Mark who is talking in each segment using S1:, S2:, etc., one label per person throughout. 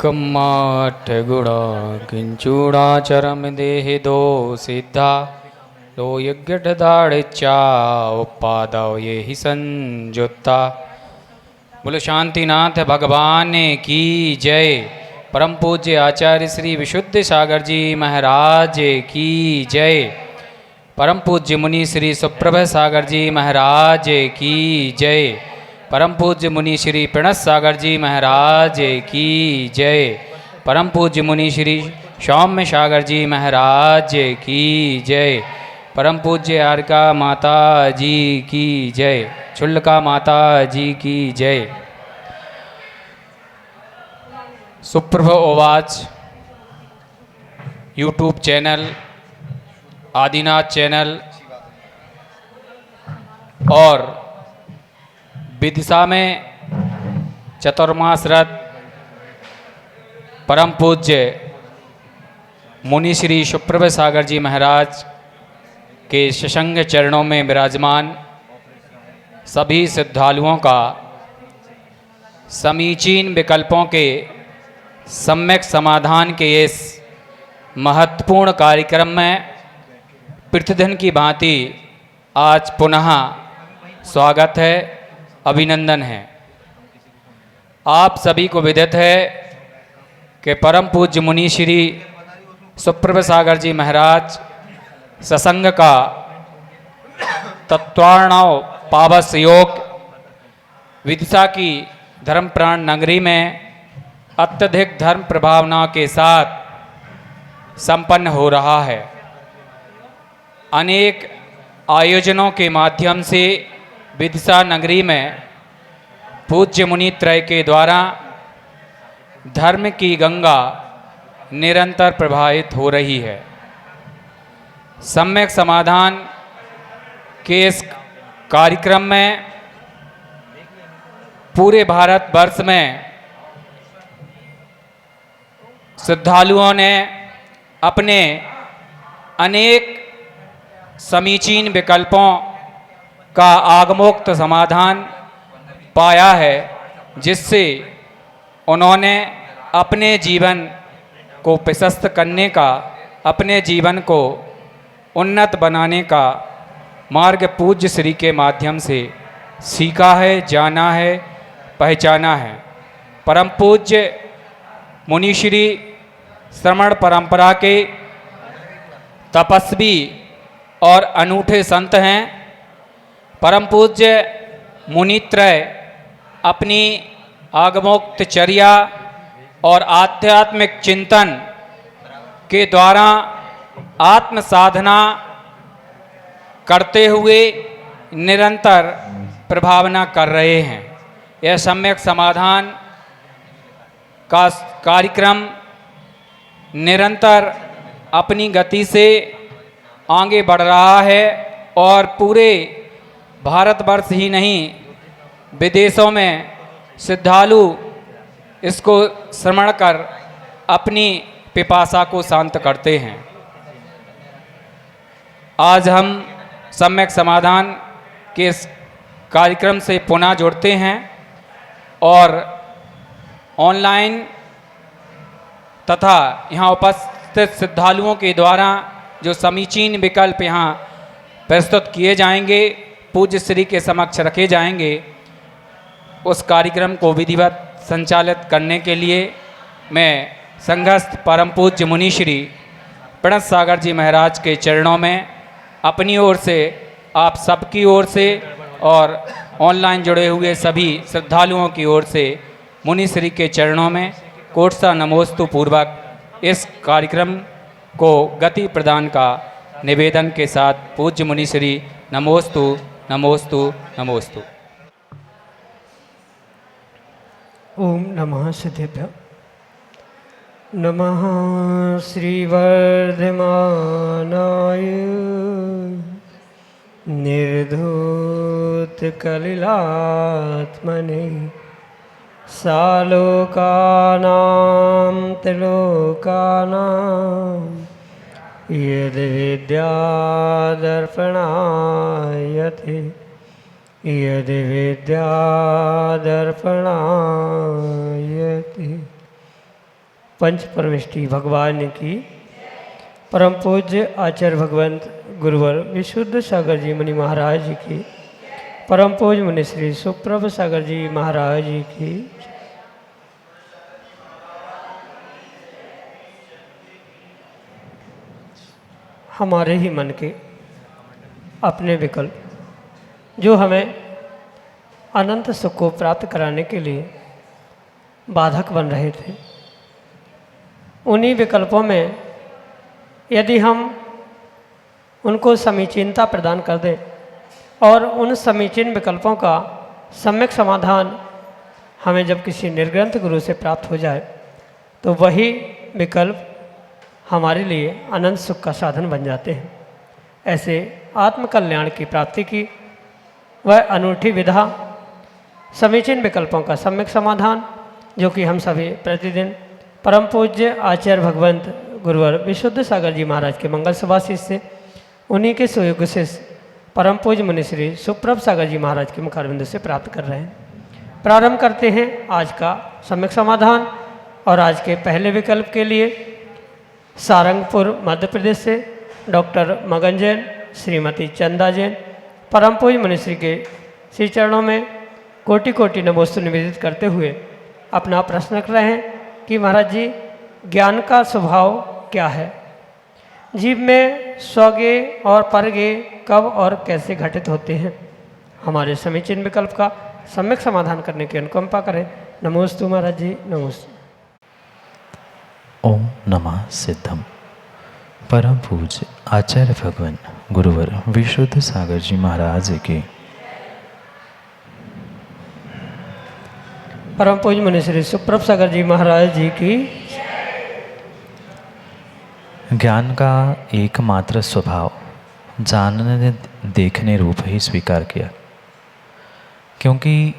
S1: एकमाठ गुणा किंचूड़ाचरम देहि दो सिद्धा लो यज्ञदाड़िचा उपादव ये ही संजुत्ता। बोलो शांतिनाथ भगवान की जय। परम पूज्य आचार्य श्री विशुद्ध सागर जी महाराज की जय। परम पूज्य मुनि श्री सुप्रभ सागर जी महाराज की जय। परम पूज्य मुनि श्री प्रणत सागर जी महाराज की जय। परम पूज्य मुनि श्री सौम्य सागर जी महाराज की जय। परम पूज्य आर्का माता जी की जय। छुल्का माता जी की जय। सुप्रभ ओवाच यूट्यूब चैनल, आदिनाथ चैनल और विदिशा में चतुर्मास रथ परम पूज्य मुनि श्री सुप्रभ सागर जी महाराज के सशंग चरणों में विराजमान सभी श्रद्धालुओं का समीचीन विकल्पों के सम्यक समाधान के इस महत्वपूर्ण कार्यक्रम में प्रतिदिन की भांति आज पुनः स्वागत है, अभिनंदन है। आप सभी को विदित है कि परम पूज्य मुनि श्री सुप्रभ सागर जी महाराज सत्संग का तत्वार्णव पावस योग विदिशा की धर्मप्राण नगरी में अत्यधिक धर्म प्रभावना के साथ संपन्न हो रहा है। अनेक आयोजनों के माध्यम से विदिशा नगरी में पूज्य मुनि त्रय के द्वारा धर्म की गंगा निरंतर प्रवाहित हो रही है। सम्यक समाधान के इस कार्यक्रम में पूरे भारतवर्ष में श्रद्धालुओं ने अपने अनेक समीचीन विकल्पों का आगमोक्त समाधान पाया है, जिससे उन्होंने अपने जीवन को प्रशस्त करने का, अपने जीवन को उन्नत बनाने का मार्ग पूज्य श्री के माध्यम से सीखा है, जाना है, पहचाना है। परम पूज्य मुनि श्री श्रमण परंपरा के तपस्वी और अनूठे संत हैं। परम पूज्य मुनित्रय अपनी आगमोक्त चर्या और आध्यात्मिक चिंतन के द्वारा आत्म साधना करते हुए निरंतर प्रभावना कर रहे हैं। यह सम्यक समाधान का कार्यक्रम निरंतर अपनी गति से आगे बढ़ रहा है और पूरे भारतवर्ष ही नहीं, विदेशों में श्रद्धालु इसको श्रवण कर अपनी पिपासा को शांत करते हैं। आज हम सम्यक समाधान के इस कार्यक्रम से पुनः जुड़ते हैं और ऑनलाइन तथा यहाँ उपस्थित श्रद्धालुओं के द्वारा जो समीचीन विकल्प यहाँ प्रस्तुत किए जाएंगे, पूज्य श्री के समक्ष रखे जाएंगे, उस कार्यक्रम को विधिवत संचालित करने के लिए मैं संघस्थ परम पूज्य मुनि श्री प्रणत सागर जी महाराज के चरणों में अपनी ओर से, आप सबकी ओर से और ऑनलाइन जुड़े हुए सभी श्रद्धालुओं की ओर से मुनि श्री के चरणों में कोटसा नमोस्तु पूर्वक इस कार्यक्रम को गति प्रदान का निवेदन के साथ पूज्य मुनि श्री नमोस्तु नमोस्तु नमोस्तु।
S2: ओम नमः सिद्धेभ्य। नमः श्रीवर्धमानाय निर्धूतकलिलात्मने सालोकानां त्रिलोकानां यद्विद्यादर्पणायते यद्विद्यादर्पणायते पंच परमेष्टि भगवान की, परम पूज्य आचार्य भगवंत गुरुवर विशुद्ध सागर जी मुनि महाराज जी की, परम पूज्य मुनि श्री सुप्रभ सागर जी महाराज जी की। हमारे ही मन के अपने विकल्प जो हमें अनंत सुख को प्राप्त कराने के लिए बाधक बन रहे थे, उन्हीं विकल्पों में यदि हम उनको समीचीनता प्रदान कर दें और उन समीचीन विकल्पों का सम्यक समाधान हमें जब किसी निर्ग्रंथ गुरु से प्राप्त हो जाए तो वही विकल्प हमारे लिए अनंत सुख का साधन बन जाते हैं। ऐसे आत्मकल्याण की प्राप्ति की वह अनूठी विधा, समीचीन विकल्पों का सम्यक समाधान, जो कि हम सभी प्रतिदिन परम पूज्य आचार्य भगवंत गुरुवर विशुद्ध सागर जी महाराज के मंगल सुभाषित से, उन्हीं के सुयोग से परम पूज्य मुनि श्री सुप्रभ सागर जी महाराज के मुखारविंद से प्राप्त कर रहे हैं। प्रारंभ करते हैं आज का सम्यक समाधान। और आज के पहले विकल्प के लिए सारंगपुर मध्य प्रदेश से डॉक्टर मगन जैन, श्रीमती चंदा जैन, परम पूज्य मुनिश्री के श्री चरणों में कोटि कोटि नमोस्तु निवेदित करते हुए अपना प्रश्न रख रहे हैं कि महाराज जी, ज्ञान का स्वभाव क्या है? जीव में स्वज्ञेय और परज्ञेय कब और कैसे घटित होते हैं? हमारे समीचीन विकल्प का सम्यक समाधान करने की अनुकंपा करें। नमोस्तु महाराज जी, नमोस्तु।
S3: ओम नमः सिद्धम। परम पूज्य आचार्य भगवान गुरुवर विशुद्ध सागर जी महाराज की,
S2: परम पूज्य मुनि श्री सुप्रभ सागर जी महाराज जी की।
S3: ज्ञान का एकमात्र स्वभाव जानने देखने रूप ही स्वीकार किया, क्योंकि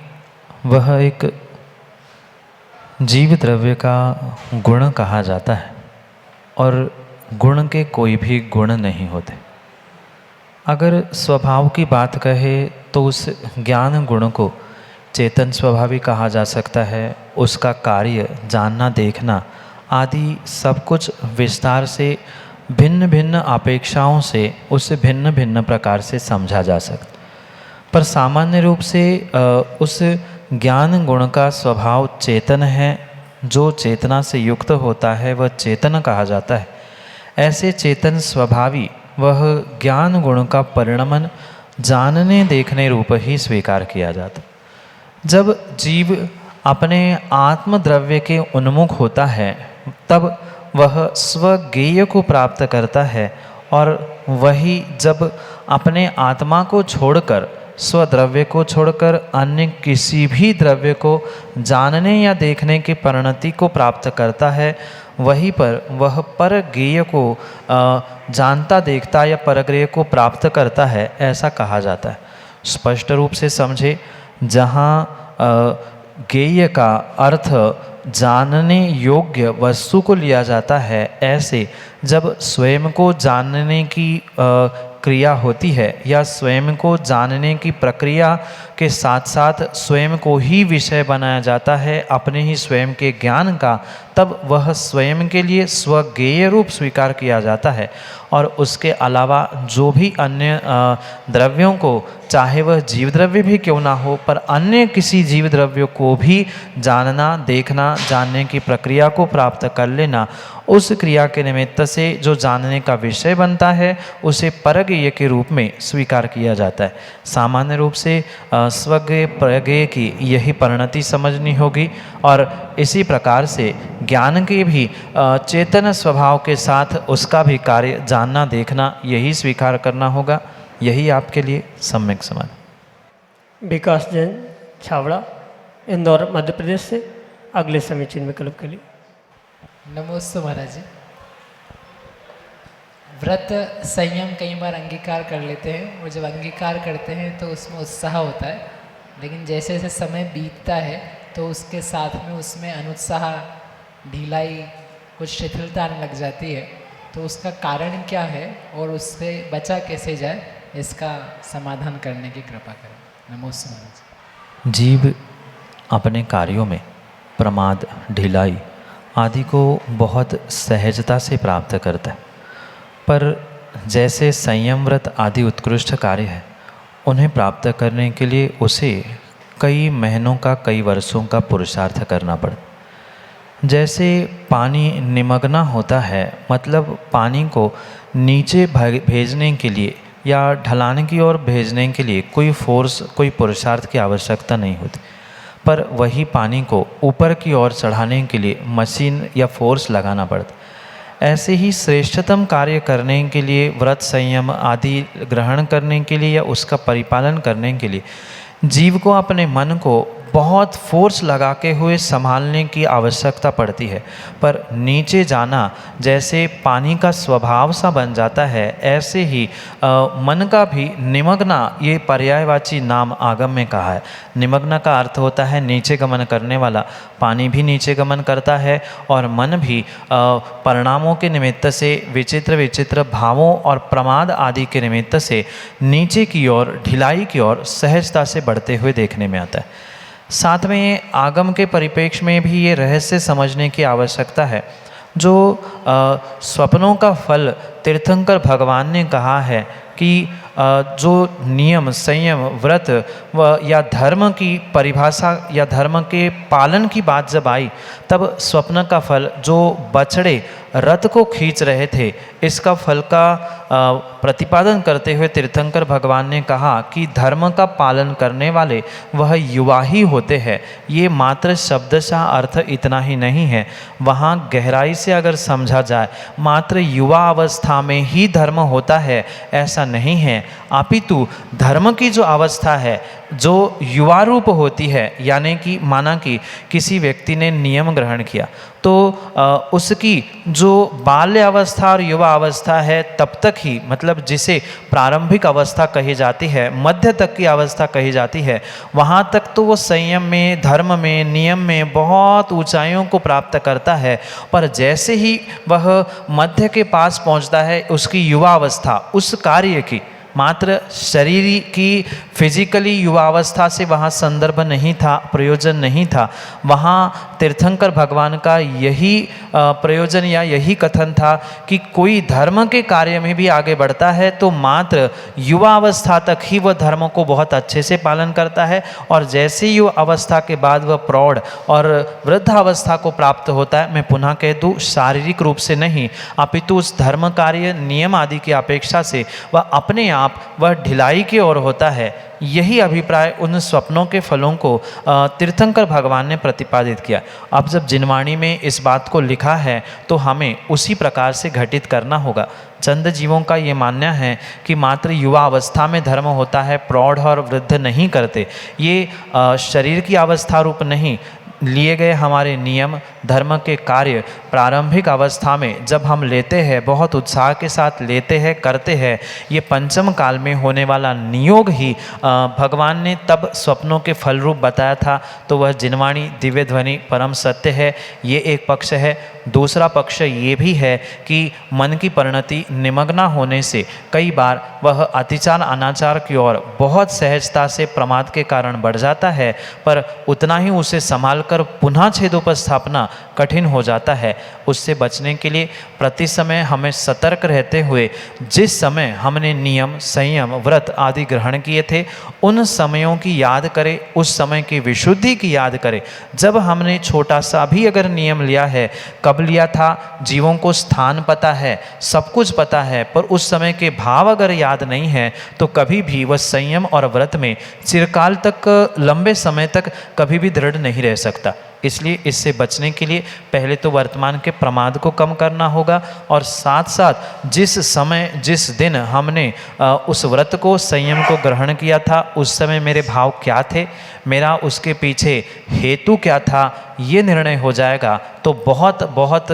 S3: वह एक जीव द्रव्य का गुण कहा जाता है और गुण के कोई भी गुण नहीं होते। अगर स्वभाव की बात कहे तो उस ज्ञान गुण को चेतन स्वभावी कहा जा सकता है। उसका कार्य जानना देखना आदि सब कुछ विस्तार से भिन्न भिन्न अपेक्षाओं से उसे भिन्न भिन्न प्रकार से समझा जा सकता, पर सामान्य रूप से उस ज्ञान गुण का स्वभाव चेतन है। जो चेतना से युक्त होता है वह चेतन कहा जाता है। ऐसे चेतन स्वभावी वह ज्ञान गुण का परिणमन जानने देखने रूप ही स्वीकार किया जाता। जब जीव अपने आत्मद्रव्य के उन्मुख होता है तब वह स्वज्ञेय को प्राप्त करता है, और वही जब अपने आत्मा को छोड़कर स्वद्रव्य को छोड़कर अन्य किसी भी द्रव्य को जानने या देखने की परिणति को प्राप्त करता है, वहीं पर वह परज्ञेय को जानता देखता या परज्ञेय को प्राप्त करता है, ऐसा कहा जाता है। स्पष्ट रूप से समझे, जहाँ ज्ञेय का अर्थ जानने योग्य वस्तु को लिया जाता है, ऐसे जब स्वयं को जानने की क्रिया होती है या स्वयं को जानने की प्रक्रिया के साथ साथ स्वयं को ही विषय बनाया जाता है अपने ही स्वयं के ज्ञान का, तब वह स्वयं के लिए स्वज्ञेय रूप स्वीकार किया जाता है। और उसके अलावा जो भी अन्य द्रव्यों को, चाहे वह जीव द्रव्य भी क्यों ना हो, पर अन्य किसी जीव द्रव्य को भी जानना, देखना, जानने की प्रक्रिया को प्राप्त कर लेना, उस क्रिया के निमित्त से जो जानने का विषय बनता है उसे परज्ञेय के रूप में स्वीकार किया जाता है। सामान्य रूप से स्वज्ञेय परज्ञेय की यही परिणति समझनी होगी, और इसी प्रकार से ज्ञान के भी चेतन स्वभाव के साथ उसका भी कार्य जानना देखना यही स्वीकार करना होगा। यही आपके लिए सम्यक समाधान।
S2: विकास जैन, छावड़ा, इंदौर, मध्य प्रदेश से अगले समीचीन विकल्प के लिए।
S4: नमोस्तु महाराज जी। व्रत संयम कई बार अंगीकार कर लेते हैं, और जब अंगीकार करते हैं तो उसमें उत्साह होता है, लेकिन जैसे जैसे समय बीतता है तो उसके साथ में उसमें अनुत्साह, ढीलाई, कुछ शिथिलता आने लग जाती है। तो उसका कारण क्या है और उससे बचा कैसे जाए, इसका समाधान करने की कृपा करें। नमोस्तु महाराज।
S3: जीव अपने कार्यों में प्रमाद, ढिलाई आदि को बहुत सहजता से प्राप्त करता है, पर जैसे संयम व्रत आदि उत्कृष्ट कार्य है, उन्हें प्राप्त करने के लिए उसे कई महीनों का, कई वर्षों का पुरुषार्थ करना पड़ता। जैसे पानी निमग्ना होता है, मतलब पानी को नीचे भेजने के लिए या ढलान की ओर भेजने के लिए कोई फोर्स, कोई पुरुषार्थ की आवश्यकता नहीं होती, पर वही पानी को ऊपर की ओर चढ़ाने के लिए मशीन या फोर्स लगाना पड़ता। ऐसे ही श्रेष्ठतम कार्य करने के लिए, व्रत संयम आदि ग्रहण करने के लिए या उसका परिपालन करने के लिए जीव को अपने मन को बहुत फोर्स लगा के हुए संभालने की आवश्यकता पड़ती है। पर नीचे जाना जैसे पानी का स्वभाव सा बन जाता है, ऐसे ही मन का भी निमग्ना, ये पर्यायवाची नाम आगम में कहा है। निमग्ना का अर्थ होता है नीचे गमन करने वाला। पानी भी नीचे गमन करता है और मन भी परिणामों के निमित्त से, विचित्र विचित्र भावों और प्रमाद आदि के निमित्त से नीचे की ओर, ढिलाई की ओर सहजता से बढ़ते हुए देखने में आता है। साथ में आगम के परिप्रेक्ष्य में भी ये रहस्य समझने की आवश्यकता है। जो स्वप्नों का फल तीर्थंकर भगवान ने कहा है कि जो नियम, संयम, व्रत या धर्म की परिभाषा या धर्म के पालन की बात जब आई, तब स्वप्न का फल जो बछड़े रथ को खींच रहे थे, इसका फल का प्रतिपादन करते हुए तीर्थंकर भगवान ने कहा कि धर्म का पालन करने वाले वह युवा ही होते हैं। ये मात्र शब्दशः अर्थ इतना ही नहीं है, वहाँ गहराई से अगर समझा जाए, मात्र युवा अवस्था में ही धर्म होता है ऐसा नहीं है, अपितु धर्म की जो अवस्था है, जो युवा रूप होती है, यानी कि माना कि किसी व्यक्ति ने नियम ग्रहण किया तो उसकी जो बाल्य अवस्था और युवा अवस्था है तब तक ही, मतलब जिसे प्रारंभिक अवस्था कही जाती है, मध्य तक की अवस्था कही जाती है, वहाँ तक तो वो संयम में, धर्म में, नियम में बहुत ऊंचाइयों को प्राप्त करता है। पर जैसे ही वह मध्य के पास पहुँचता है, उसकी युवा अवस्था, उस कार्य की, मात्र शरीर की फिजिकली युवावस्था से वहाँ संदर्भ नहीं था, प्रयोजन नहीं था। वहाँ तीर्थंकर भगवान का यही प्रयोजन या यही कथन था कि कोई धर्म के कार्य में भी आगे बढ़ता है तो मात्र युवावस्था तक ही वह धर्म को बहुत अच्छे से पालन करता है, और जैसे युवा अवस्था के बाद वह प्रौढ़ और वृद्धावस्था को प्राप्त होता है, मैं पुनः कह दूँ शारीरिक रूप से नहीं, अपितु उस धर्म कार्य, नियम आदि की अपेक्षा से वह अपने आप वह ढिलाई की ओर होता है। यही अभिप्राय उन स्वप्नों के फलों को तीर्थंकर भगवान ने प्रतिपादित किया। अब जब जिनवाणी में इस बात को लिखा है तो हमें उसी प्रकार से घटित करना होगा। चंद जीवों का ये मानना है कि मात्र युवा अवस्था में धर्म होता है, प्रौढ़ और वृद्ध नहीं करते। ये शरीर की अवस्था रूप नहीं, लिए गए हमारे नियम, धर्म के कार्य प्रारंभिक अवस्था में जब हम लेते हैं, बहुत उत्साह के साथ लेते हैं, करते हैं, ये पंचम काल में होने वाला नियोग ही भगवान ने तब स्वप्नों के फल रूप बताया था। तो वह जिनवाणी दिव्य ध्वनि परम सत्य है, ये एक पक्ष है। दूसरा पक्ष ये भी है कि मन की परिणति निमग्ना होने से कई बार वह अतिचार अनाचार की ओर बहुत सहजता से प्रमाद के कारण बढ़ जाता है, पर उतना ही उसे संभाल कर पुनः छेदोपस्थापना कठिन हो जाता है। उससे बचने के लिए प्रति समय हमें सतर्क रहते हुए, जिस समय हमने नियम, संयम, व्रत आदि ग्रहण किए थे, उन समयों की याद करें, उस समय की विशुद्धि की याद करें। जब हमने छोटा सा भी अगर नियम लिया है, कब लिया था, जीवों को स्थान पता है, सब कुछ पता है, पर उस समय के भाव अगर याद नहीं है तो कभी भी वह संयम और व्रत में चिरकाल तक, लंबे समय तक कभी भी दृढ़ नहीं रह सकता। इसलिए इससे बचने के लिए पहले तो वर्तमान के प्रमाद को कम करना होगा, और साथ साथ जिस समय, जिस दिन हमने उस व्रत को, संयम को ग्रहण किया था, उस समय मेरे भाव क्या थे, मेरा उसके पीछे हेतु क्या था, ये निर्णय हो जाएगा तो बहुत बहुत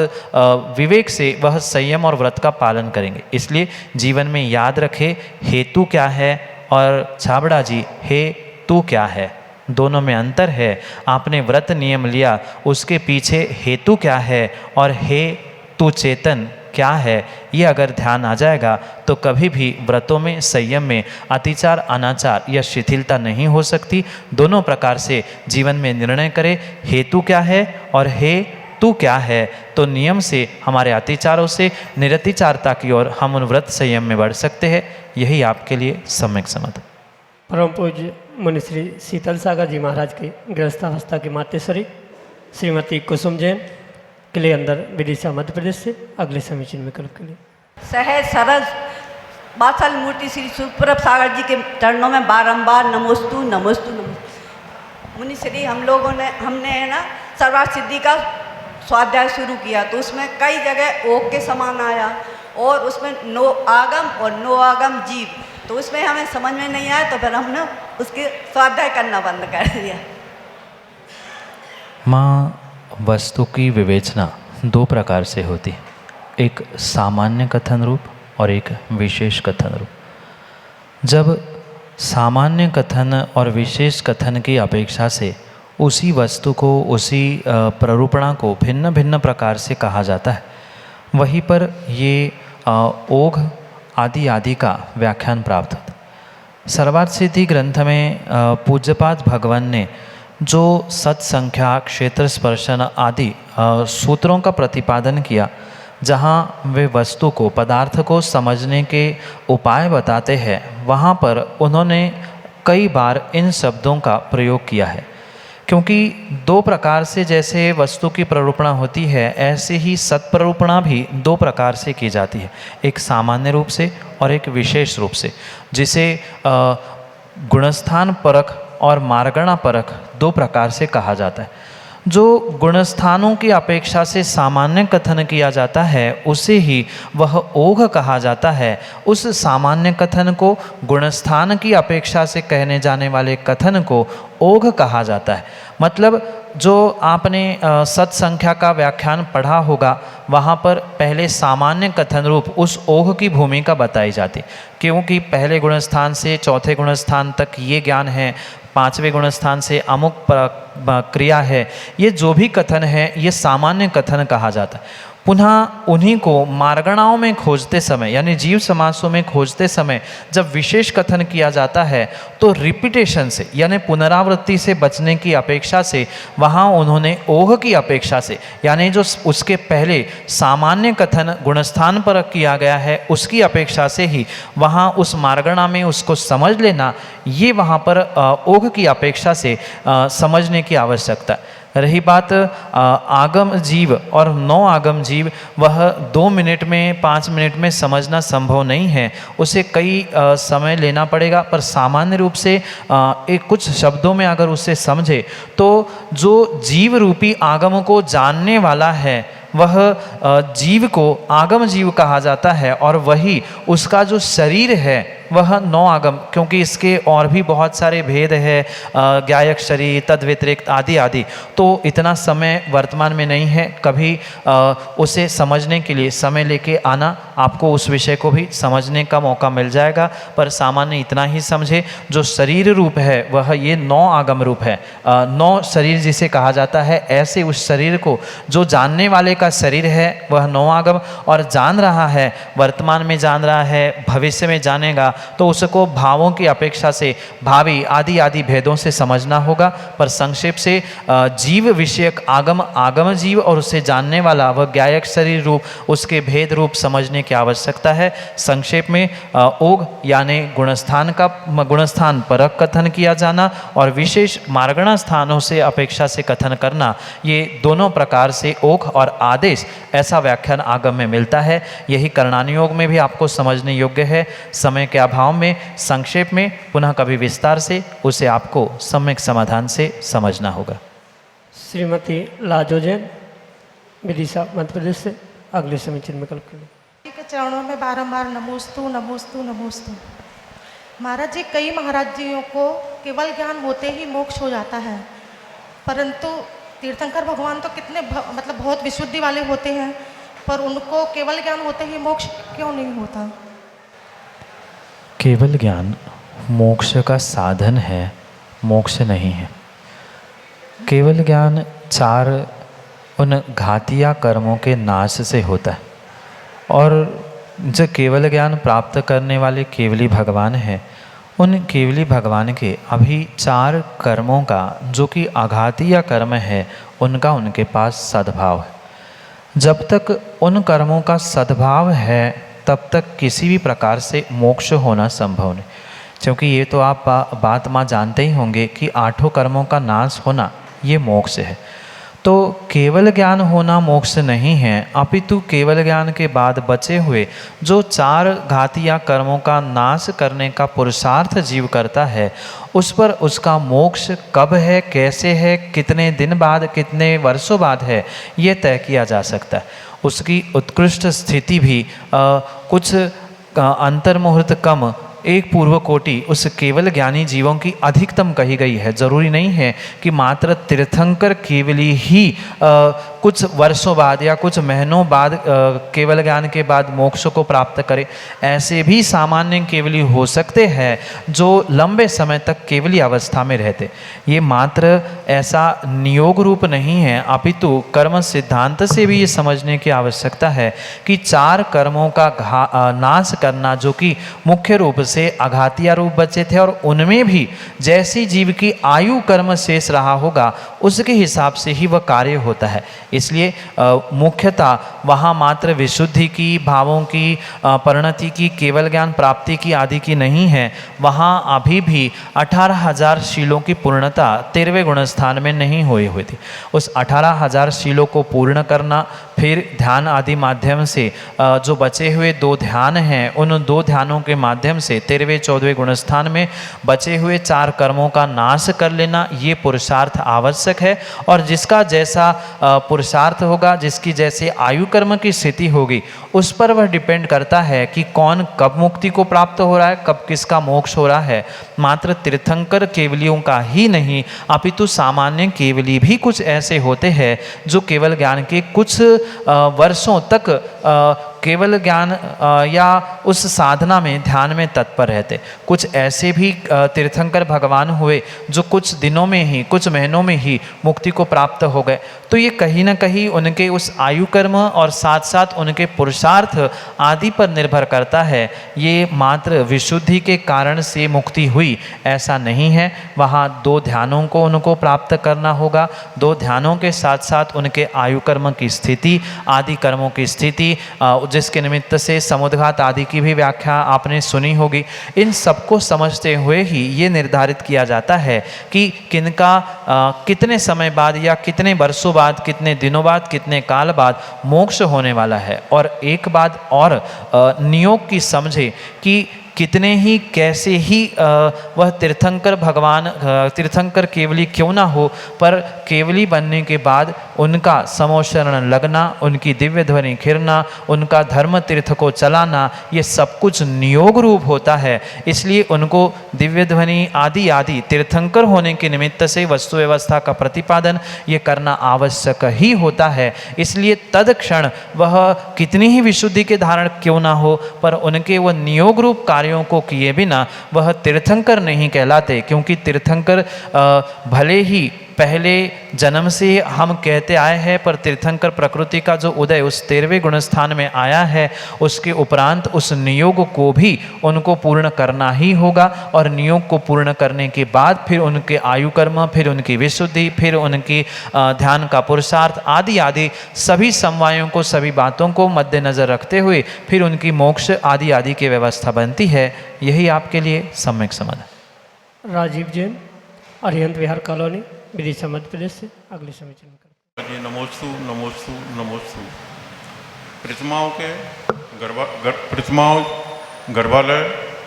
S3: विवेक से वह संयम और व्रत का पालन करेंगे। इसलिए जीवन में याद रखें हेतु क्या है और छाबड़ा जी हेतु क्या है, दोनों में अंतर है। आपने व्रत नियम लिया, उसके पीछे हेतु क्या है और हेतु चेतन क्या है, ये अगर ध्यान आ जाएगा तो कभी भी व्रतों में, संयम में अतिचार, अनाचार या शिथिलता नहीं हो सकती। दोनों प्रकार से जीवन में निर्णय करें हेतु क्या है और हेतु तू क्या है, तो नियम से हमारे अतिचारों से निरतिचारता की ओर हम उन व्रत संयम में बढ़ सकते हैं। यही आपके लिए सम्यक समाधान।
S2: परम पूज्य मुनिश्री शीतल सागर जी महाराज की गृहस्थावस्था की मातेश्वरी श्रीमती कुसुम जैन के लिए अंदर विदिशा मध्य प्रदेश से अगले समीचीन विकल्प के लिए
S5: सहज सरस बात्सल मूर्ति श्री सुप्रभ सागर जी के चरणों में बारंबार नमोस्तु नमोस्तु नमोस्तु। मुनि श्री हमने है ना सर्वार्थ सिद्धि का स्वाध्याय शुरू किया, तो उसमें कई जगह ओक के समान आया और उसमें नो आगम और नो आगम जीव, तो उसमें हमें समझ में नहीं आया, तो फिर हमने उसके स्वाध्याय करना बंद कर दिया।
S3: माँ, वस्तु की विवेचना दो प्रकार से होती है, एक सामान्य कथन रूप और एक विशेष कथन रूप। जब सामान्य कथन और विशेष कथन की अपेक्षा से उसी वस्तु को, उसी प्ररूपणा को भिन्न भिन्न प्रकार से कहा जाता है, वहीं पर ये ओघ आदि आदि का व्याख्यान प्राप्त होता है। सर्वार्थ सिद्धि ग्रंथ में पूज्यपाद भगवान ने जो सत्संख्या, क्षेत्र स्पर्शन आदि सूत्रों का प्रतिपादन किया, जहाँ वे वस्तु को, पदार्थ को समझने के उपाय बताते हैं, वहाँ पर उन्होंने कई बार इन शब्दों का प्रयोग किया है। क्योंकि दो प्रकार से जैसे वस्तु की प्ररूपणा होती है, ऐसे ही सत्प्ररूपणा भी दो प्रकार से की जाती है, एक सामान्य रूप से और एक विशेष रूप से, जिसे गुणस्थान परख और मार्गणा परख दो प्रकार से कहा जाता है। जो गुणस्थानों की अपेक्षा से सामान्य कथन किया जाता है, उसे ही वह ओघ कहा जाता है। उस सामान्य कथन को गुणस्थान की अपेक्षा से कहने जाने वाले कथन को ओघ कहा जाता है। मतलब जो आपने सत्संख्या का व्याख्यान पढ़ा होगा, वहाँ पर पहले सामान्य कथन रूप उस ओघ की भूमिका बताई जाती, क्योंकि पहले गुणस्थान से चौथे गुणस्थान तक ये ज्ञान है, पांचवें गुणस्थान से अमुक क्रिया है, ये जो भी कथन है ये सामान्य कथन कहा जाता है। पुनः उन्हीं को मार्गणाओं में खोजते समय, यानी जीव समासों में खोजते समय जब विशेष कथन किया जाता है, तो रिपीटेशन से यानी पुनरावृत्ति से बचने की अपेक्षा से वहाँ उन्होंने ओघ की अपेक्षा से, यानी जो उसके पहले सामान्य कथन गुणस्थान पर किया गया है, उसकी अपेक्षा से ही वहाँ उस मार्गणा में उसको समझ लेना, ये वहाँ पर ओघ की अपेक्षा से समझने की आवश्यकता है। रही बात आगम जीव और नौ आगम जीव, वह 2 मिनट में 5 मिनट में समझना संभव नहीं है, उसे कई समय लेना पड़ेगा। पर सामान्य रूप से एक कुछ शब्दों में अगर उसे समझे, तो जो जीव रूपी आगम को जानने वाला है, वह जीव को आगम जीव कहा जाता है, और वही उसका जो शरीर है वह नौ आगम, क्योंकि इसके और भी बहुत सारे भेद है, ज्ञायक शरीर, तद व्यतिरिक्त आदि आदि, तो इतना समय वर्तमान में नहीं है। कभी उसे समझने के लिए समय लेके आना, आपको उस विषय को भी समझने का मौका मिल जाएगा। पर सामान्य इतना ही समझे, जो शरीर रूप है वह ये 9 आगम रूप है, 9 शरीर जिसे कहा जाता है, ऐसे उस शरीर को जो जानने वाले का शरीर है वह 9 आगम, और जान रहा है, वर्तमान में जान रहा है, भविष्य में जानेगा, तो उसको भावों की अपेक्षा से भावी आदि आदि भेदों से समझना होगा। पर संक्षेप से जीव विषयक आगम आगम जीव, और उसे जानने वाला वह ज्ञायक शरीर रूप, उसके भेद रूप समझने की आवश्यकता है। संक्षेप में ओघ यानी गुणस्थान का गुणस्थान परक कथन किया जाना, और विशेष मार्गणा स्थानों से अपेक्षा से कथन करना, ये दोनों प्रकार से ओघ और आदेश ऐसा व्याख्यान आगम में मिलता है। यही करणानुयोग में भी आपको समझने योग्य है। समय के अभाव में संक्षेप में, पुनः कभी विस्तार से उसे आपको सम्यक समाधान से समझना होगा।
S2: श्रीमती लाजो जैन विदिशा मध्य प्रदेश से अगले समीचीन विकल्प के लिए।
S6: जी के चरणों में बारंबार नमोस्तु नमोस्तु नमोस्तु। महाराज जी, कई महाराज जियों को केवल ज्ञान होते ही मोक्ष हो जाता है, परंतु तीर्थंकर भगवान तो कितने मतलब बहुत विशुद्धि वाले होते हैं, पर उनको केवल ज्ञान होते ही मोक्ष क्यों नहीं होता?
S3: केवल ज्ञान मोक्ष का साधन है, मोक्ष नहीं है। केवल ज्ञान 4 उन घातिया कर्मों के नाश से होता है, और जो केवल ज्ञान प्राप्त करने वाले केवली भगवान हैं, उन केवली भगवान के अभी 4 कर्मों का जो कि आघातीय कर्म है उनका उनके पास सद्भाव है। जब तक उन कर्मों का सद्भाव है तब तक किसी भी प्रकार से मोक्ष होना संभव नहीं, क्योंकि ये तो आप बात माँ जानते ही होंगे कि 8 कर्मों का नाश होना ये मोक्ष है। तो केवल ज्ञान होना मोक्ष नहीं है, अपितु केवल ज्ञान के बाद बचे हुए जो 4 घातीय कर्मों का नाश करने का पुरुषार्थ जीव करता है, उस पर उसका मोक्ष कब है, कैसे है, कितने दिन बाद, कितने वर्षों बाद है, ये तय किया जा सकता है। उसकी उत्कृष्ट स्थिति भी कुछ अंतर्मुहूर्त कम एक पूर्व कोटि उस केवल ज्ञानी जीवों की अधिकतम कही गई है। जरूरी नहीं है कि मात्र तीर्थंकर केवली ही कुछ वर्षों बाद या कुछ महीनों बाद केवल ज्ञान के बाद मोक्ष को प्राप्त करे। ऐसे भी सामान्य केवली हो सकते हैं जो लंबे समय तक केवली अवस्था में रहते। ये मात्र ऐसा नियोग रूप नहीं है, अपितु कर्म सिद्धांत से भी ये समझने की आवश्यकता है कि 4 कर्मों का नाश करना जो कि मुख्य रूप से आघातीय रूप बचे थे, और उनमें भी जैसी जीव की आयु कर्म शेष रहा होगा उसके हिसाब से ही वह कार्य होता है। इसलिए मुख्यतः वहाँ मात्र विशुद्धि की, भावों की, परिणति की, केवल ज्ञान प्राप्ति की आदि की नहीं है। वहाँ अभी भी 18,000 शीलों की पूर्णता 13वें गुण स्थान में नहीं हुई थी। उस 18,000 शीलों को पूर्ण करना, फिर ध्यान आदि माध्यम से जो बचे हुए 2 ध्यान हैं, उन 2 ध्यानों के माध्यम से 13वें 14वें गुण स्थान में बचे हुए 4 कर्मों का नाश कर लेना, ये पुरुषार्थ आवश्यक है। और जिसका जैसा पुरुषार्थ होगा, जिसकी जैसे आयु कर्म की स्थिति होगी, उस पर वह डिपेंड करता है कि कौन कब मुक्ति को प्राप्त हो रहा है, कब किसका मोक्ष हो रहा है। मात्र तीर्थंकर केवलियों का ही नहीं, अपितु सामान्य केवली भी कुछ ऐसे होते हैं जो केवल ज्ञान के कुछ वर्षों तक केवल ज्ञान या उस साधना में, ध्यान में तत्पर रहते। कुछ ऐसे भी तीर्थंकर भगवान हुए जो कुछ दिनों में ही, कुछ महीनों में ही मुक्ति को प्राप्त हो गए। तो ये कहीं ना कहीं उनके उस आयु कर्म और साथ साथ उनके पुरुषार्थ आदि पर निर्भर करता है। ये मात्र विशुद्धि के कारण से मुक्ति हुई ऐसा नहीं है। वहाँ 2 ध्यानों को उनको प्राप्त करना होगा। 2 ध्यानों के साथ साथ उनके आयु कर्म की स्थिति, आदि कर्मों की स्थिति, जिसके निमित्त से समुद्घात आदि की भी व्याख्या आपने सुनी होगी। इन सबको समझते हुए ही ये निर्धारित किया जाता है कि किनका कितने समय बाद या कितने वर्षों बाद, कितने दिनों बाद, कितने काल बाद मोक्ष होने वाला है। और एक बात और नियोग की समझे कि कितने ही, कैसे ही वह तीर्थंकर भगवान, तीर्थंकर केवली क्यों ना हो, पर केवली बनने के बाद उनका समोशरण लगना, उनकी दिव्य ध्वनि खिरना, उनका धर्म तीर्थ को चलाना, ये सब कुछ नियोग रूप होता है। इसलिए उनको दिव्य ध्वनि आदि आदि तीर्थंकर होने के निमित्त से वस्तु व्यवस्था का प्रतिपादन ये करना आवश्यक ही होता है। इसलिए तत्क्षण वह कितनी ही विशुद्धि के धारण क्यों ना हो, पर उनके वह नियोग रूप कार्यों को किए बिना वह तीर्थंकर नहीं कहलाते। क्योंकि तीर्थंकर भले ही पहले जन्म से हम कहते आए हैं, पर तीर्थंकर प्रकृति का जो उदय उस 13वें गुण स्थान में आया है, उसके उपरांत उस नियोग को भी उनको पूर्ण करना ही होगा। और नियोग को पूर्ण करने के बाद फिर उनके आयु कर्म, फिर उनकी विशुद्धि, फिर उनकी ध्यान का पुरुषार्थ आदि आदि सभी समवायों को, सभी बातों को मद्देनजर रखते हुए फिर उनकी मोक्ष आदि आदि की व्यवस्था बनती है। यही आपके लिए सम्यक समाधान।
S2: राजीव जैन, अरिहंत विहार कॉलोनी, विदिशा मध्य प्रदेश से अगले समीचन करते
S7: जी। नमोस्तु नमोस्तु नमोस्तु। प्रतिमाओं, गर्भालय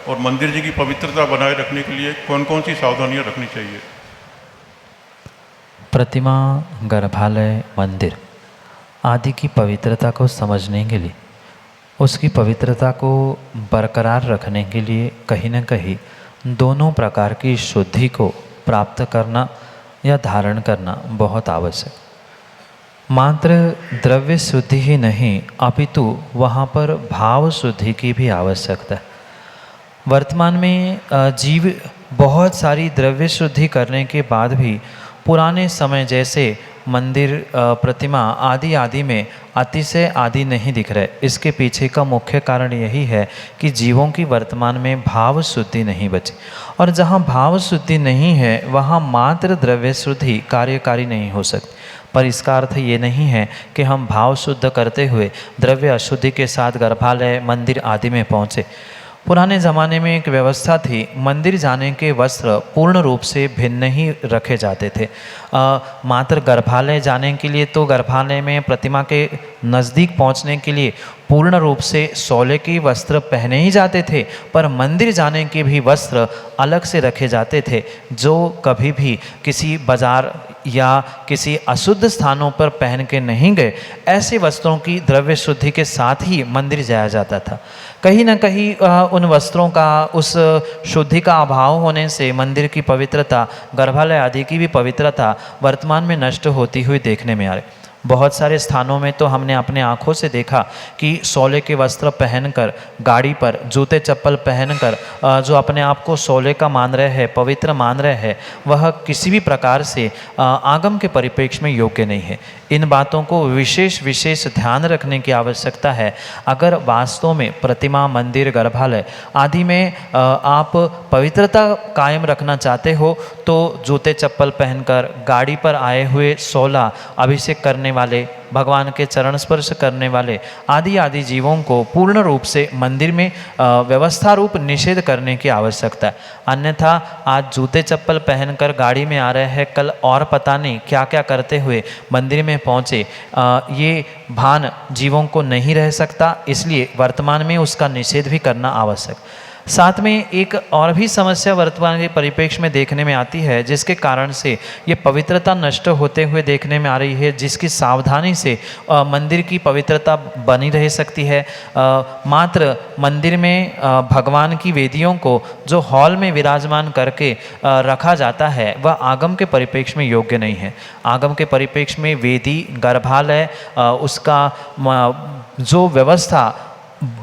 S7: और मंदिर जी की पवित्रता बनाए रखने के लिए कौन कौन सी सावधानियां रखनी चाहिए?
S3: प्रतिमा, गर्भालय, मंदिर आदि की पवित्रता को समझने के लिए, उसकी पवित्रता को बरकरार रखने के लिए कहीं न कहीं दोनों प्रकार की शुद्धि को प्राप्त करना या धारण करना बहुत आवश्यक। मात्र द्रव्य शुद्धि ही नहीं, अपितु वहाँ पर भाव शुद्धि की भी आवश्यकता है। वर्तमान में जीव बहुत सारी द्रव्य शुद्धि करने के बाद भी पुराने समय जैसे मंदिर प्रतिमा आदि आदि में अतिशय आदि नहीं दिख रहे। इसके पीछे का मुख्य कारण यही है कि जीवों की वर्तमान में भाव शुद्धि नहीं बची, और जहाँ भाव शुद्धि नहीं है वहाँ मात्र द्रव्य शुद्धि कार्यकारी नहीं हो सकती। पर इसका अर्थ ये नहीं है कि हम भाव शुद्ध करते हुए द्रव्य अशुद्धि के साथ गर्भालय मंदिर आदि में पहुँचे। पुराने ज़माने में एक व्यवस्था थी, मंदिर जाने के वस्त्र पूर्ण रूप से भिन्न ही रखे जाते थे। मात्र गर्भालय जाने के लिए तो गर्भालय में प्रतिमा के नज़दीक पहुंचने के लिए पूर्ण रूप से सोले के वस्त्र पहने ही जाते थे, पर मंदिर जाने के भी वस्त्र अलग से रखे जाते थे, जो कभी भी किसी बाजार या किसी अशुद्ध स्थानों पर पहन के नहीं गए। ऐसे वस्त्रों की द्रव्य शुद्धि के साथ ही मंदिर जाया जाता था। कहीं न कहीं उन वस्त्रों का, उस शुद्धि का अभाव होने से मंदिर की पवित्रता, गर्भालय आदि की भी पवित्रता वर्तमान में नष्ट होती हुई देखने में आ रही। बहुत सारे स्थानों में तो हमने अपने आँखों से देखा कि सोले के वस्त्र पहनकर, गाड़ी पर जूते चप्पल पहनकर जो अपने आप को सोले का मान रहे हैं, पवित्र मान रहे हैं, वह किसी भी प्रकार से आगम के परिप्रेक्ष्य में योग्य नहीं है। इन बातों को विशेष ध्यान रखने की आवश्यकता है। अगर वास्तव में प्रतिमा, मंदिर, गर्भालय आदि में आप पवित्रता कायम रखना चाहते हो तो जूते चप्पल पहनकर, गाड़ी पर आए हुए सोला, अभिषेक करने वाले, भगवान के चरण स्पर्श करने वाले आदि जीवों को पूर्ण रूप से मंदिर में व्यवस्था रूप निषेध करने की आवश्यकता है। अन्यथा आज जूते चप्पल पहनकर गाड़ी में आ रहे हैं, कल और पता नहीं क्या क्या करते हुए मंदिर में पहुँचे, ये भान जीवों को नहीं रह सकता। इसलिए वर्तमान में उसका निषेध भी करना आवश्यक। साथ में एक और भी समस्या वर्तमान के परिप्रेक्ष्य में देखने में आती है, जिसके कारण से ये पवित्रता नष्ट होते हुए देखने में आ रही है, जिसकी सावधानी से मंदिर की पवित्रता बनी रह सकती है। मात्र मंदिर में भगवान की वेदियों को जो हॉल में विराजमान करके रखा जाता है, वह आगम के परिप्रेक्ष्य में योग्य नहीं है। आगम के परिप्रेक्ष्य में वेदी, गर्भालय, उसका जो व्यवस्था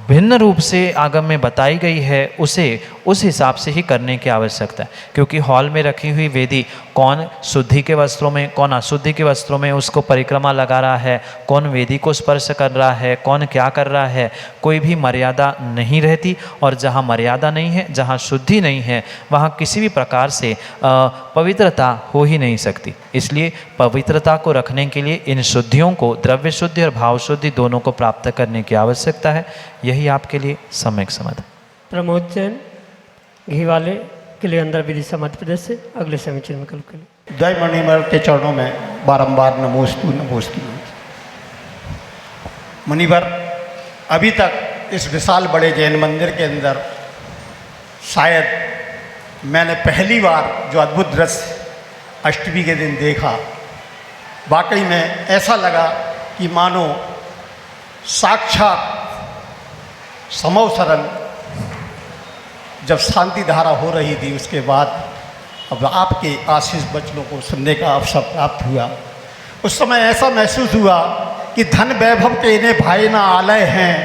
S3: भिन्न रूप से आगम में बताई गई है, उसे उस हिसाब से ही करने की आवश्यकता है। क्योंकि हॉल में रखी हुई वेदी, कौन शुद्धि के वस्त्रों में, कौन अशुद्धि के वस्त्रों में उसको परिक्रमा लगा रहा है, कौन वेदी को स्पर्श कर रहा है, कौन क्या कर रहा है, कोई भी मर्यादा नहीं रहती। और जहाँ मर्यादा नहीं है, जहाँ शुद्धि नहीं है, वहाँ किसी भी प्रकार से पवित्रता हो ही नहीं सकती। इसलिए पवित्रता को रखने के लिए इन शुद्धियों को, द्रव्य शुद्धि और भाव शुद्धि दोनों को प्राप्त करने की आवश्यकता है। यही आपके लिए सम्यक समाधान।
S2: प्रमोद जैन घी वाले के लिए अंदर विदिशा मध्य प्रदेश से अगले समीचीन विकल्प के लिए
S8: जय मणिमल के चरणों में बारंबार नमोस्तु नमोस्तु। मुनिवर, अभी तक इस विशाल बड़े जैन मंदिर के अंदर शायद मैंने पहली बार जो अद्भुत दृश्य अष्टमी के दिन देखा, वाकई में ऐसा लगा कि मानो साक्षात समव सरल जब शांति धारा हो रही थी, उसके बाद अब आपके आशीष वचनों को सुनने का अवसर प्राप्त हुआ। उस समय ऐसा महसूस हुआ कि धन वैभव के इन्हें भाई ना आलय हैं,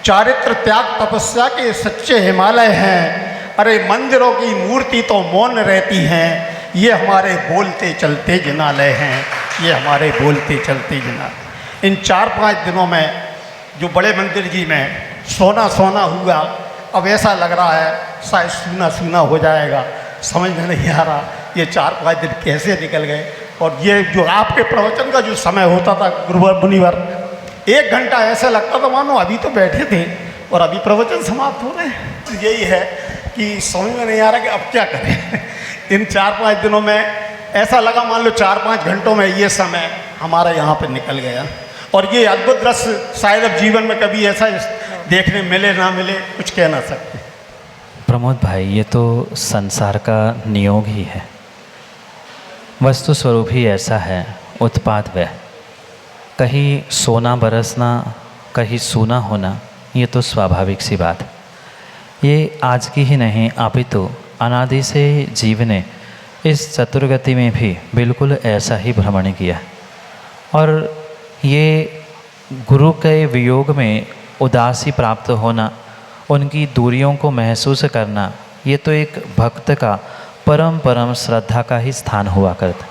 S8: चारित्र त्याग तपस्या के सच्चे हिमालय हैं। अरे मंदिरों की मूर्ति तो मौन रहती हैं, ये हमारे बोलते चलते जिनालय हैं, ये हमारे बोलते चलते जिनालय। इन 4-5 दिनों में जो बड़े मंदिर जी में सोना सोना हुआ, अब ऐसा लग रहा है शायद सूना सूना हो जाएगा। समझ में नहीं आ रहा ये 4-5 दिन कैसे निकल गए। और ये जो आपके प्रवचन का जो समय होता था गुरुवर मुनिवर, 1 घंटा ऐसा लगता था मानो अभी तो बैठे थे और अभी प्रवचन समाप्त हो रहे हैं। तो यही है कि समझ में नहीं आ रहा कि अब क्या करें। इन 4-5 दिनों में ऐसा लगा मान लो 4-5 घंटों में ये समय हमारा यहाँ पर निकल गया। और ये अद्भुत दृश्य शायद अब जीवन में कभी ऐसा देखने मिले ना मिले, कुछ कह ना सकते।
S3: प्रमोद भाई, ये तो संसार का नियोग ही है। वस्तु स्वरूप ही ऐसा है, उत्पाद वह। कहीं सोना बरसना, कहीं सूना होना, ये तो स्वाभाविक सी बात। ये आज की ही नहीं, अपितु अनादि से जीव ने इस चतुर्गति में भी बिल्कुल ऐसा ही भ्रमण किया। और ये गुरु के वियोग में उदासी प्राप्त होना, उनकी दूरियों को महसूस करना, ये तो एक भक्त का परम श्रद्धा का ही स्थान हुआ करता।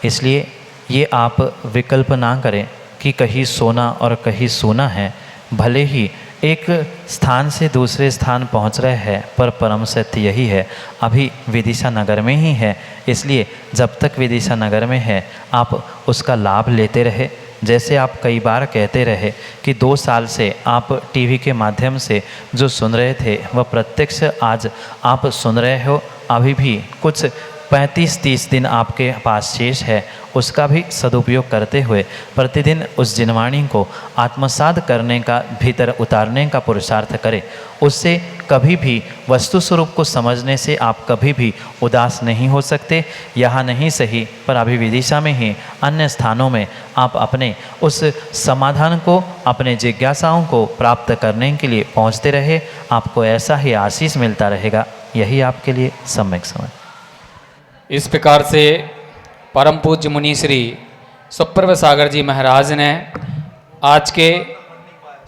S3: इसलिए ये आप विकल्प ना करें कि कहीं सोना और कहीं सोना है। भले ही एक स्थान से दूसरे स्थान पहुंच रहे हैं, पर परम सत्य यही है, अभी विदिशा नगर में ही है। इसलिए जब तक विदिशा नगर में है आप उसका लाभ लेते रहे। जैसे आप कई बार कहते रहे कि 2 साल से आप टीवी के माध्यम से जो सुन रहे थे वह प्रत्यक्ष आज आप सुन रहे हो। अभी भी कुछ 35-30 दिन आपके पास शेष है, उसका भी सदुपयोग करते हुए प्रतिदिन उस जिनवाणी को आत्मसात करने का, भीतर उतारने का पुरुषार्थ करें। उससे कभी भी वस्तु स्वरूप को समझने से आप कभी भी उदास नहीं हो सकते। यहाँ नहीं सही पर अभी विदिशा में ही अन्य स्थानों में आप अपने उस समाधान को, अपने जिज्ञासाओं को प्राप्त करने के लिए पहुँचते रहे। आपको ऐसा ही आशीष मिलता रहेगा। यही आपके लिए सम्यक समय।
S1: इस प्रकार से परम पूज्य मुनि श्री सुप्रभ सागर जी महाराज ने आज के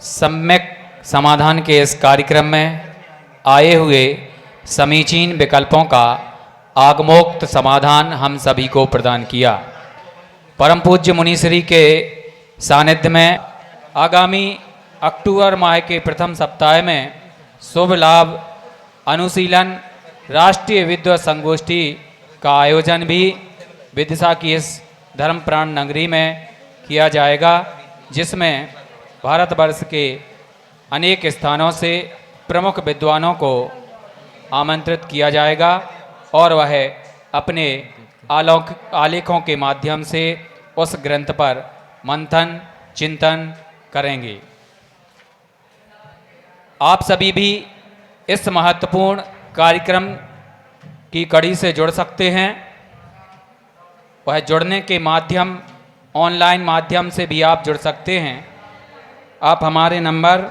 S1: सम्यक समाधान के इस कार्यक्रम में आए हुए समीचीन विकल्पों का आगमोक्त समाधान हम सभी को प्रदान किया। परम पूज्य मुनि श्री के सानिध्य में आगामी अक्टूबर माह के प्रथम सप्ताह में शुभ लाभ अनुशीलन राष्ट्रीय विद्वत संगोष्ठी का आयोजन भी विदिशा की इस धर्म प्राण नगरी में किया जाएगा, जिसमें भारतवर्ष के अनेक स्थानों से प्रमुख विद्वानों को आमंत्रित किया जाएगा और वह अपने आलेखों के माध्यम से उस ग्रंथ पर मंथन चिंतन करेंगे। आप सभी भी इस महत्वपूर्ण कार्यक्रम की कड़ी से जुड़ सकते हैं। वह जुड़ने के माध्यम ऑनलाइन माध्यम से भी आप जुड़ सकते हैं। आप हमारे नंबर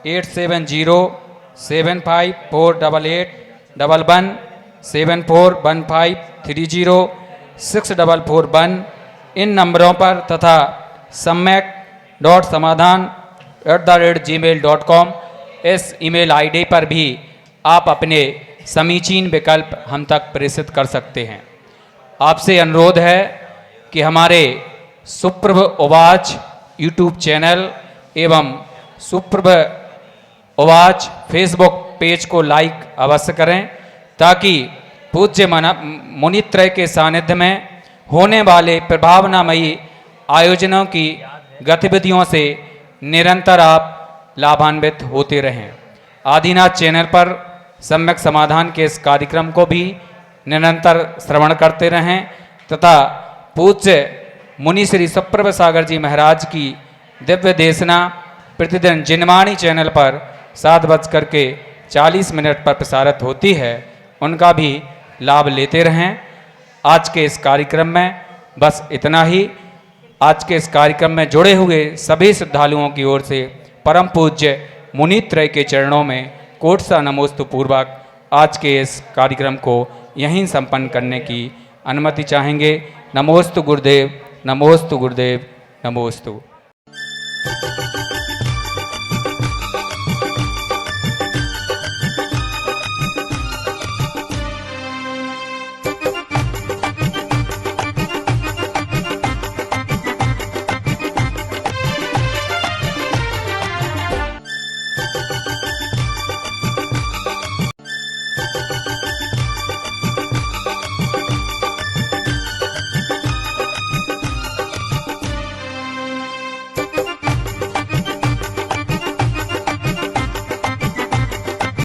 S1: 8707548811 7415306441 इन नंबरों पर तथा samyak.samadhan@gmail.com इस ईमेल आईडी पर भी आप अपने समीचीन विकल्प हम तक प्रेषित कर सकते हैं। आपसे अनुरोध है कि हमारे सुप्रभ उवाच यूट्यूब चैनल एवं सुप्रभ उवाच फेसबुक पेज को लाइक अवश्य करें, ताकि पूज्य मुनित्रय के सानिध्य में होने वाले प्रभावनामयी आयोजनों की गतिविधियों से निरंतर आप लाभान्वित होते रहें। आदिनाथ चैनल पर सम्यक समाधान के इस कार्यक्रम को भी निरंतर श्रवण करते रहें तथा पूज्य मुनि श्री सुप्रभ सागर जी महाराज की दिव्य देशना प्रतिदिन जिनवाणी चैनल पर 7:40 पर प्रसारित होती है, उनका भी लाभ लेते रहें। आज के इस कार्यक्रम में बस इतना ही। आज के इस कार्यक्रम में जुड़े हुए सभी श्रद्धालुओं की ओर से परम पूज्य मुनित्रय के चरणों में कोट सा नमोस्तु पूर्वक आज के इस कार्यक्रम को यहीं संपन्न करने की अनुमति चाहेंगे। नमोस्तु गुरुदेव, नमोस्तु गुरुदेव, नमोस्तु।